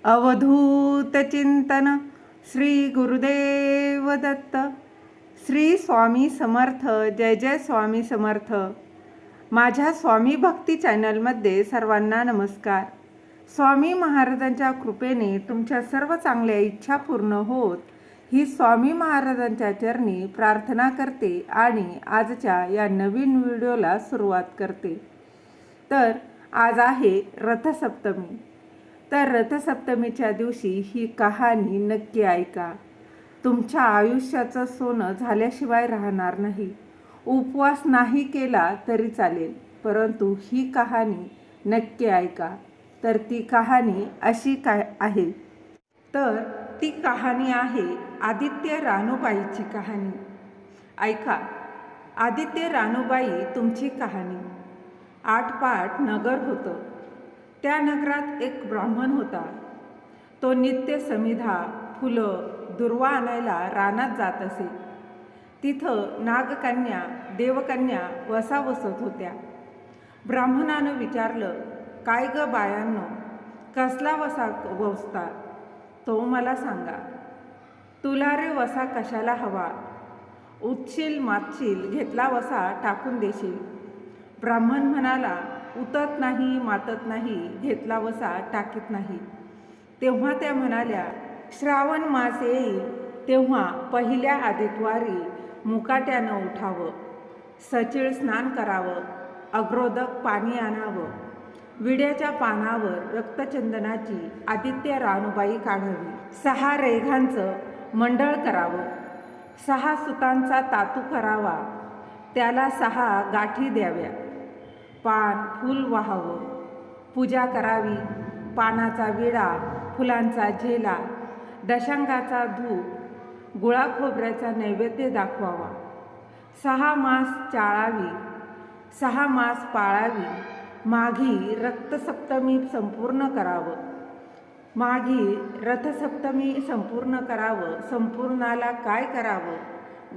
अवधूत चिंतन श्री गुरुदेव दत्त. श्री स्वामी समर्थ. जय जय स्वामी समर्थ. माझ्या स्वामी भक्ती चॅनलमध्ये सर्वांना नमस्कार. स्वामी महाराजांच्या कृपेने तुमच्या सर्व चांगल्या इच्छा पूर्ण होत ही स्वामी महाराजांच्या चरणी प्रार्थना करते आणि आजच्या या नवीन व्हिडिओला सुरुवात करते. तर आज आहे रथसप्तमी. तर रथसप्तमीच्या दिवशी ही कहाणी नक्की ऐका. तुमच्या आयुष्याचं सोनं झाल्याशिवाय राहणार नाही. उपवास नाही केला तरी चालेल, परंतु ही कहाणी नक्की ऐका. तर ती कहाणी अशी काय आहे, तर ती कहाणी आहे आदित्य रानूबाईची कहाणी. ऐका. आदित्य रानूबाई तुमची कहाणी. आटपाट नगर होतं. त्या नगरात एक ब्राह्मण होता. तो नित्य समिधा, फुलं, दुर्वा आणायला रानात जात असे. तिथं नागकन्या, देवकन्या वसा वसत होत्या. ब्राह्मणानं विचारलं, काय ग बायांनो, कसला वसा वसता? तो मला सांगा. तुला रे वसा कशाला हवा? उठशील मातशील, घेतला वसा टाकून देशील. ब्राह्मण म्हणाला, उतत नाही मातत नाही, घेतला वसा टाकीत नाही. तेव्हा त्या म्हणाल्या, श्रावण मास येईल तेव्हा पहिल्या आदितवारी मुकाट्यानं उठावं, सचिळ स्नान करावं, अग्रोदक पाणी आणावं, विड्याच्या पानावर रक्तचंदनाची आदित्य रानूबाई काढावी, 6 रेघांचं मंडळ करावं, 6 सुतांचा तातू करावा, त्याला 6 गाठी द्याव्या, पान फूल वाहावं, पूजा करावी, पानाचा विडा, फुलांचा झेला, दशांगाचा धूप, गुळा खोबऱ्याचा नैवेद्य दाखवावा, 6 मास चाळावी, 6 मास पाळावी, माघी रथसप्तमी संपूर्ण करावं, माघी रथसप्तमी संपूर्ण करावं. संपूर्णाला काय करावं?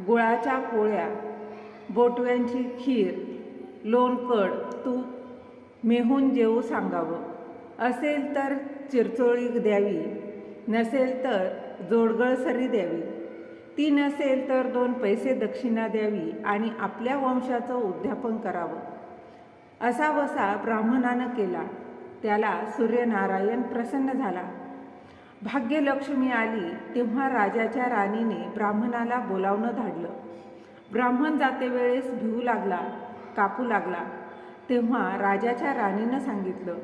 गुळाच्या पोळ्या, बोटव्यांची खीर, लोणकड, तूप, मेहून जेवू सांगावं. असेल तर चिरचोळी द्यावी, नसेल तर जोडगळसरी द्यावी. ती नसेल तर 2 पैसे दक्षिणा द्यावी आणि आपल्या वंशाचं उद्यापन करावं. असा वसा ब्राह्मणानं केला. त्याला सूर्यनारायण प्रसन्न झाला. भाग्यलक्ष्मी आली तेव्हा राजाच्या राणीने ब्राह्मणाला बोलावणं धाडलं. ब्राह्मण जातेवेळेस भिवू लागला, कापू लागला. तेव्हा राजाच्या राणीनं सांगितलं,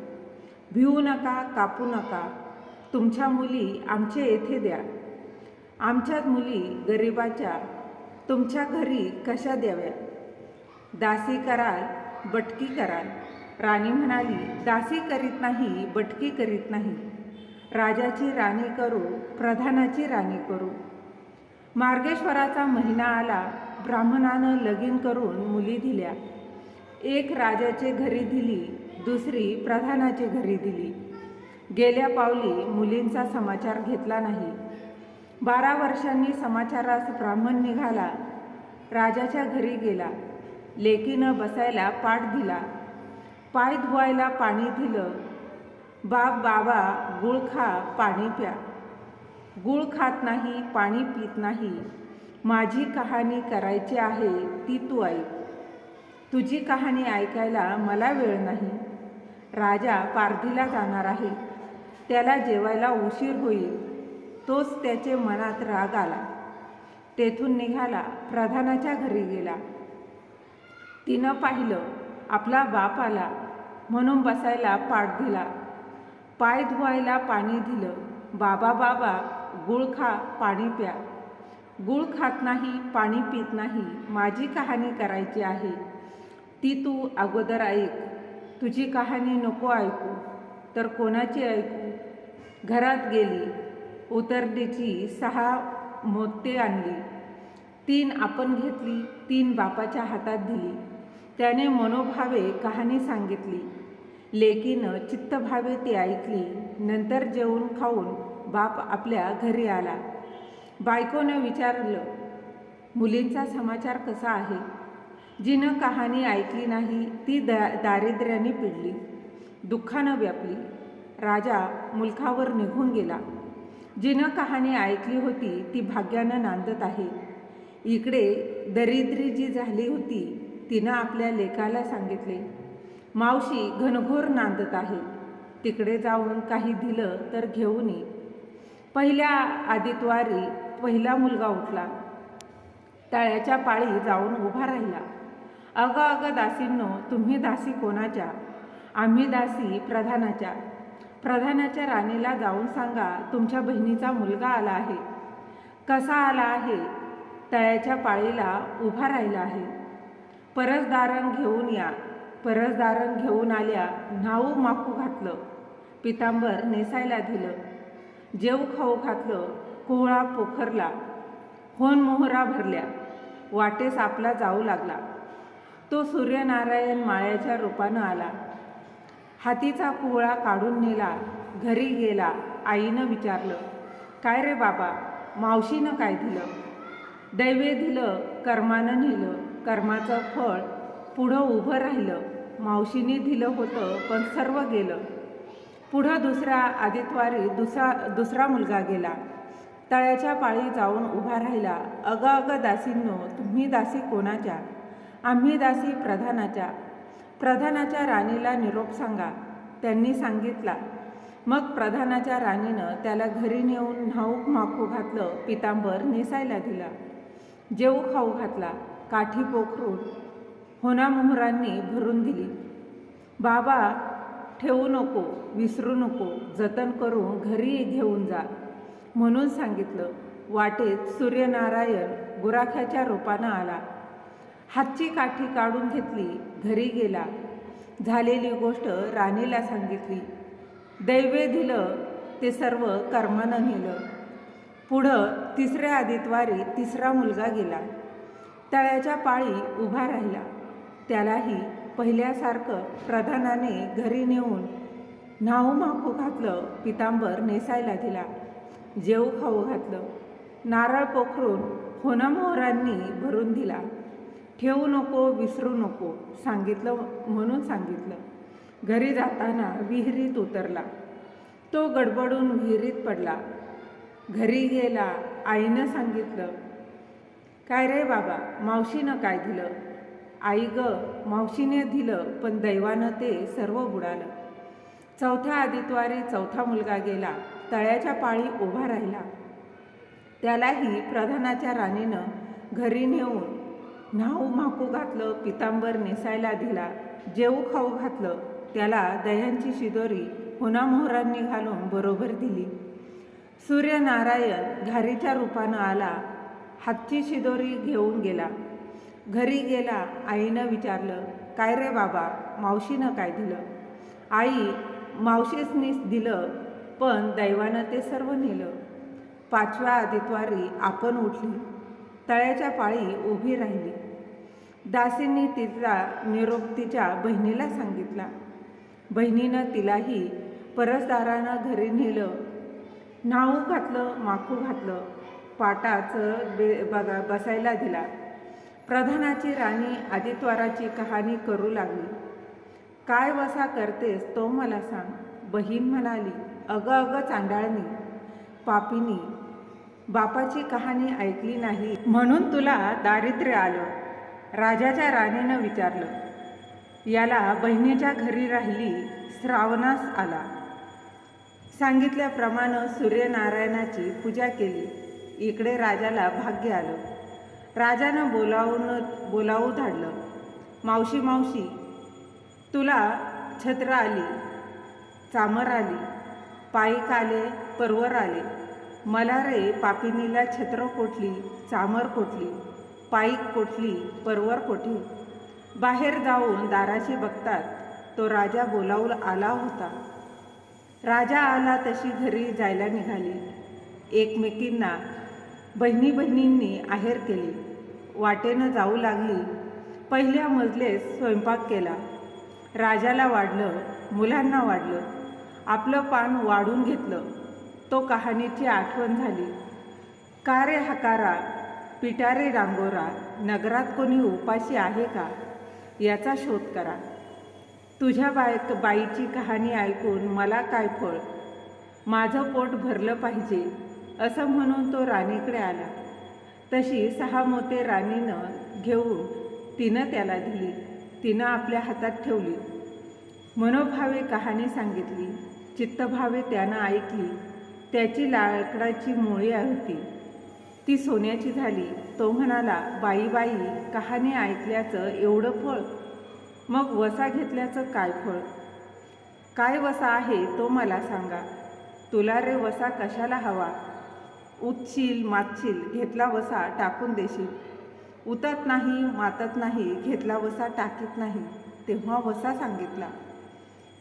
भिवू नका, कापू नका. तुमच्या मुली आमच्या येथे द्या. आमच्यात मुली गरिबाच्या तुमच्या घरी कशा द्याव्या? दासी कराल, बटकी कराल. राणी म्हणाली, दासी करीत नाही, बटकी करीत नाही. राजाची राणी करू, प्रधानाची राणी करू. मार्गेश्वराचा महिना आला. ब्राह्मणानं लगीन करून मुली दिल्या. एक राजाचे घरी दिली, दुसरी प्रधानाचे घरी दिली. गेल्या पावली मुलींचा समाचार घेतला नाही. 12 वर्षांनी समाचारास ब्राह्मण निघाला. राजाच्या घरी गेला. लेकीनं बसायला पाट दिला, पाय धुवायला पाणी दिलं. बाबा गुळ खा, पाणी प्या. गुळ खात नाही, पाणी पित नाही. माझी कहाणी करायची आहे, ती तू ऐक. तुझी कहाणी ऐकायला मला वेळ नाही. राजा पारधीला जाणार आहे. त्याला जेवायला उशीर होईल. तोच त्याचे मनात राग आला. तेथून निघाला, प्रधानाच्या घरी गेला. तिनं पाहिलं, आपला बाप आला म्हणून बसायला पाट दिला, पाय धुवायला पाणी दिलं. बाबा गुळ खा, पाणी प्या. गुळ खात नाही, पाणी पित नाही. माझी कहाणी करायची आहे, ती तू अगोदर ऐक. तुझी कहाणी नको ऐकू तर कोणाची ऐकू? घरात गेली. उतरडीची 6 मोते आणली. 3 आपण घेतली, 3 बापाच्या हातात दिली. त्याने मनोभावे कहाणी सांगितली. लेकीनं चित्तभावे ती ऐकली. नंतर जेवून खाऊन बाप आपल्या घरी आला. बायकोनं विचारलं, मुलींचा समाचार कसा आहे? जिनं कहाणी ऐकली नाही ती दारिद्र्याने पिडली, दुःखानं व्यापली. राजा मुलखावर निघून गेला. जिनं कहाणी ऐकली होती ती भाग्यानं नांदत आहे. इकडे दरिद्री जी झाली होती तिनं आपल्या लेकाला सांगितले, मावशी घनघोर नांदत आहे, तिकडे जाऊन काही दिलं तर घेऊन ये. पहिल्या आदितवारी पहिला मुलगा उठला. तळ्याच्या पाळी जाऊन उभा राहिला. अगं अगं दासींनो, तुम्ही दासी कोणाच्या? आम्ही दासी प्रधानाच्या. प्रधानाच्या राणीला जाऊन सांगा तुमच्या बहिणीचा मुलगा आला आहे. कसा आला आहे? तळ्याच्या पाळीला उभा राहिला आहे. परसदारण घेऊन या. परसदारण घेऊन आल्या. न्हाऊ माखू घातलं, पितांबर नेसायला दिलं, जेव खाऊ घातलं, कोहळा पोखरला, होन मोहरा भरल्या, वाटेस आपला जाऊ लागला. तो सूर्यनारायण माळ्याच्या रूपानं आला. हातीचा कोहळा काढून नेला. घरी गेला. आईनं विचारलं, काय रे बाबा, मावशीनं काय दिलं? दैवे दिलं, कर्मानं नेलं, कर्माचं फळ पुढं उभं राहिलं. मावशीने दिलं होतं पण सर्व गेलं. पुढं दुसऱ्या आदितवारी दुसरा मुलगा गेला. तळ्याच्या पाळी जाऊन उभा राहिला. अगं अगं दासींनो, तुम्ही दासी कोणाच्या? आम्ही दासी प्रधानाच्या. प्रधानाच्या राणीला निरोप सांगा. त्यांनी सांगितला. मग प्रधानाच्या राणीनं त्याला घरी नेऊन न्हाऊक माखू घातलं, पितांबर नेसायला दिला, जेऊ खाऊ घातला, काठी पोखरून होणामोहरांनी भरून दिली. बाबा ठेवू नको, विसरू नको, जतन करून घरी घेऊन जा म्हणून सांगितलं. वाटेत सूर्यनारायण गुराख्याच्या रूपानं आला. हातची काठी काढून घेतली. घरी गेला. झालेली गोष्ट राणीला सांगितली. दैवे दिलं ते सर्व कर्मानं नेलं. पुढं तिसऱ्या आदितवारी तिसरा मुलगा गेला. तळ्याच्या पाळी उभा राहिला. त्यालाही पहिल्यासारखं प्रधानाने घरी नेऊन न्हाऊ माखू घातलं, पितांबर नेसायला दिला, जेऊ खाऊ घातलं, नारळ पोखरून होणामोहरांनी भरून दिला. ठेवू नको, विसरू नको सांगितलं म्हणून सांगितलं. घरी जाताना विहिरीत उतरला. तो गडबडून विहिरीत पडला. घरी गेला. आईनं सांगितलं, काय रे बाबा, मावशीनं काय दिलं? आई ग, मावशीने दिलं पण दैवानं ते सर्व बुडालं. चौथ्या आदितवारी चौथा मुलगा गेला. तळ्याच्या पाळी उभा राहिला. त्यालाही प्रधानाच्या राणीनं घरी नेऊन न्हाऊ माखू घातलं, पितांबर नेसायला दिला, जेऊ खाऊ घातलं. त्याला दह्यांची शिदोरी होणामोहरांनी घालून बरोबर दिली. सूर्यनारायण घारीच्या रूपानं आला. हातची शिदोरी घेऊन गेला. घरी गेला. आईनं विचारलं, काय रे बाबा, मावशीनं काय दिलं? आई, मावशीसनीच दिलं पण दैवानं ते सर्व नेलं. पाचव्या आदितवारी आपण उठली. तळ्याच्या पाळी उभी राहिली. दासींनी तिचा निरोप तिच्या बहिणीला सांगितला. बहिणीनं तिलाही परसदारानं घरी नेलं. न्हाऊ घातलं, माखू घातलं, पाटाचं बसायला दिला. प्रधानाची राणी आदितवाराची कहाणी करू लागली. काय वसा करतेस तो मला सांग. बहीण म्हणाली, अगं अगं चांडाळणी, पापिनी, बापाची कहाणी ऐकली नाही म्हणून तुला दारिद्र्य आलं. राजाच्या राणीनं विचारलं, याला बहिणीच्या घरी राहिली, श्रावणास आला. सांगितल्याप्रमाणे सूर्यनारायणाची पूजा केली. इकडे राजाला भाग्य आलं. राजानं बोलावू धाडलं. मावशी मावशी, तुला छत्र आली, चामर आली, पायीक आले, परवर आले. मला रे पापिनीला छत्र कोठली, चामर कोठली, पायीक कोठली, परवर कोठे? बाहेर जाऊन दाराशी बघतात तो राजा बोलावू आला होता. राजा आला तशी घरी जायला निघाली. एकमेकींना बहिणींनी आहेर केली. वाटेनं जाऊ लागली. पहिल्या मजलेस स्वयंपाक केला. राजाला वाढलं, मुलांना वाढलं. आपलं पान वाढून घेतलं. तो कहाणीची आठवण झाली. का रे हकारा, पिटारे डांगोरा, नगरात कोणी उपाशी आहे का, याचा शोध करा. तुझ्या बाईची कहाणी ऐकून मला काय फळ, माझं पोट भरलं पाहिजे असं म्हणून तो राणीकडे आला. तशी 6 मोते राणीनं घेऊन तिनं त्याला दिली. तिनं आपल्या हातात ठेवली. मनोभावे कहाणी सांगितली. चित्तभावे त्यानं ऐकली. त्याची लाकडाची मोळी होती, ती सोन्याची झाली. तो म्हणाला, बाई बाई, कहाणी ऐकल्याचं एवढं फळ, मग वसा घेतल्याचं काय फळ? काय वसा आहे तो मला सांगा. तुला रे वसा कशाला हवा? उतशील मातशील, घेतला वसा टाकून देशील. उतत नाही मातत नाही, घेतला वसा टाकीत नाही. तेव्हा वसा सांगितला.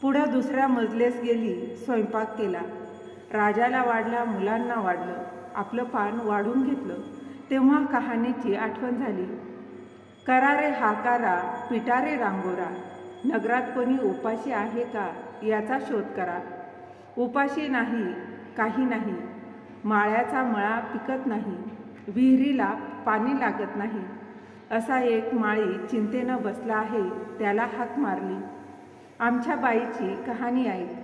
पुढं दुसऱ्या मजलेस गेली, स्वयंपाक केला. राजाला वाढला, मुलांना वाढलं, आपलं पान वाढून घेतलं. तेव्हा कहाणीची आठवण झाली. करा रे हाकारा, पिटा रे रांगोरा, नगरात कोणी उपाशी आहे का याचा शोध करा. उपाशी नाही, काही नाही, माळ्याचा मळा पिकत नाही, विहिरीला पाणी लागत नाही. असा एक माळी चिंतेनं बसला आहे, त्याला हाक मारली. आमच्या बाईची कहाणी ऐक.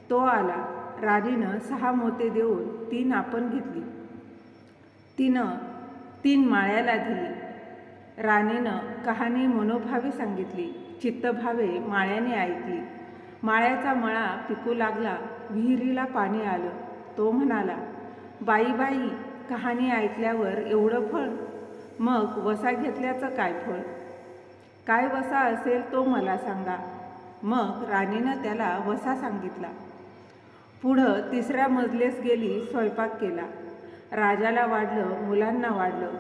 तो आला. राणीनं 6 मोते देऊन 3 आपण घेतली. तिनं 3 माळ्याला दिली. राणीनं कहाणी मनोभावे सांगितली. चित्तभावे माळ्याने ऐकली. माळ्याचा मळा पिकू लागला, विहिरीला पाणी आलं. तो म्हणाला, बाई बाई, कहाणी ऐकल्यावर एवढं फळ, मग वसा घेतल्याचं काय फळ? काय वसा असेल तो मला सांगा. मग राणीनं त्याला वसा सांगितला. पुढं तिसऱ्या मजलेस गेली, स्वयंपाक केला. राजाला वाढलं, मुलांना वाढलं,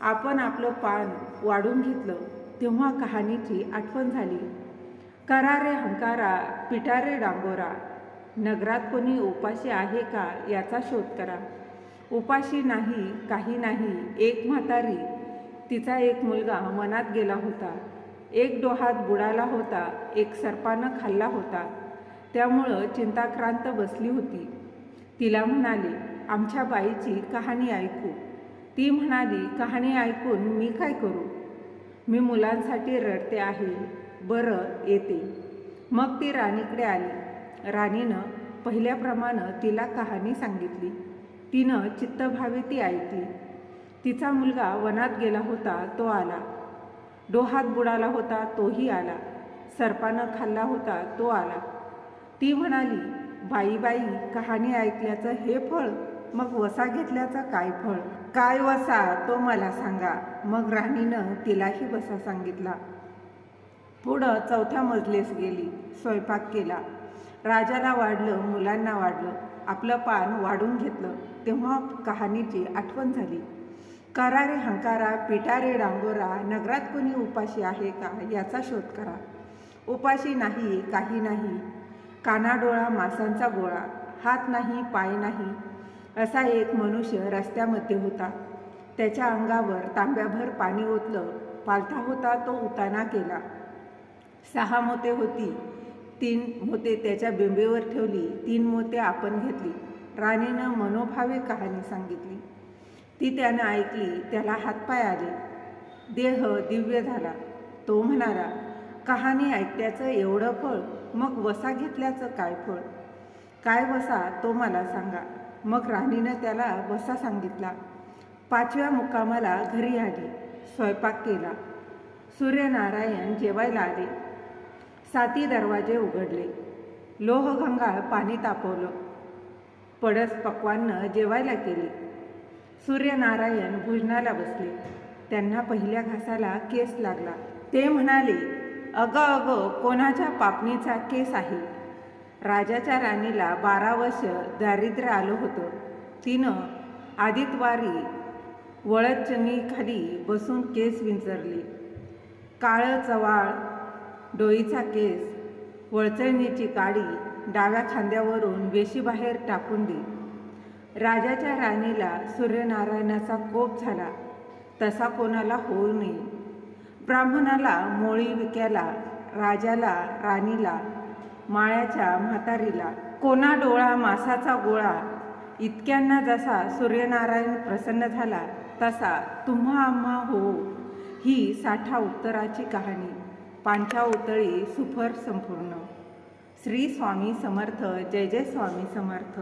आपण आपलं पान वाढून घेतलं. तेव्हा कहाणीची आठवण झाली. करा रे हंकारा, पिटा रे डांगोरा, नगरात कोणी उपाशी आहे का याचा शोध करा. उपाशी नाही, काही नाही, एक म्हातारी, तिचा एक मुलगा वनात गेला होता. एक डोहात बुडाला होता, एक सर्पानं खाल्ला होता. त्यामुळं चिंताक्रांत बसली होती. तिला म्हणाली, आमच्या बाईची कहाणी ऐकू. ती म्हणाली, कहाणी ऐकून मी काय करू? मी मुलांसाठी रडते आहे, बरं येते. मग ती राणीकडे आली. राणीनं पहिल्याप्रमाणे तिला कहाणी सांगितली. तिनं चित्तभावे ती ऐकली. तिचा मुलगा वनात गेला होता, तो आला. डोहात बुडाला होता, तोही आला. सर्पानं खाल्ला होता, तो आला. ती म्हणाली, बाई बाई, कहाणी ऐकल्याचं हे फळ, मग वसा घेतल्याचं काय फळ? काय वसा तो मला सांगा. मग राणीनं तिलाही वसा सांगितला. पुढं 4थ्या मजलेस गेली, स्वयंपाक केला. राजाला वाढलं, मुलांना वाढलं, आपलं पान वाढून घेतलं. तेव्हा कहाणीची आठवण झाली. करा रे हंकारा, पिटा रे डांगोरा, नगरात कोणी उपाशी आहे का याचा शोध करा. उपाशी नाही, काही नाही, कानाडोळा मासांचा गोळा, हात नाही, पाय नाही, असा एक मनुष्य रस्त्यामध्ये होता. त्याच्या अंगावर तांब्याभर पाणी ओतलं. पालथा होता, तो उताना केला. 6 मोते होती, 3 मोते त्याच्या बिंबेवर ठेवली, 3 मोते आपण घेतली. राणीनं मनोभावे कहाणी सांगितली. ती त्यानं ऐकली. त्याला हातपाय आले, देह दिव्य झाला. तो म्हणाला, कहाणी ऐकल्याचं एवढं फळ, मग वसा घेतल्याचं काय फळ? काय वसा तो मला सांगा. मग राणीनं त्याला वसा सांगितला. 5व्या मुक्कामाला घरी आली. स्वयंपाक केला. सूर्यनारायण जेवायला आले. 7 दरवाजे उघडले. लोहगंगाळ पाणी तापवलं. पडस पक्वान्न जेवायला केले. सूर्यनारायण भोजनाला बसले. त्यांना पहिल्या घासाला केस लागला. ते म्हणाले, अगं अगं, कोणाच्या पापणीचा केस आहे? राजाच्या राणीला 12 वर्ष दारिद्र्य आलं होतं. तिनं आदितवारी वळचणीखाली बसून केस विंचरले. काळं चवाळ डोईचा केस, वळचणीची काडी डाव्या खांद्यावरून वेशीबाहेर टाकून दे. राजाच्या राणीला सूर्यनारायणाचा कोप झाला. तसा कोणाला होऊ नये. ब्राह्मणाला मोळी विक्याला, राजाला, राणीला, माळ्याच्या म्हातारीला, कोणा डोळा मासाचा गोळा, इतक्यांना जसा सूर्यनारायण प्रसन्न झाला, तसा तुम्हा आम्हा हो. ही 60 उत्तराची कहाणी. पांचावतळी सुफर संपूर्ण. श्री स्वामी समर्थ. जय जय स्वामी समर्थ.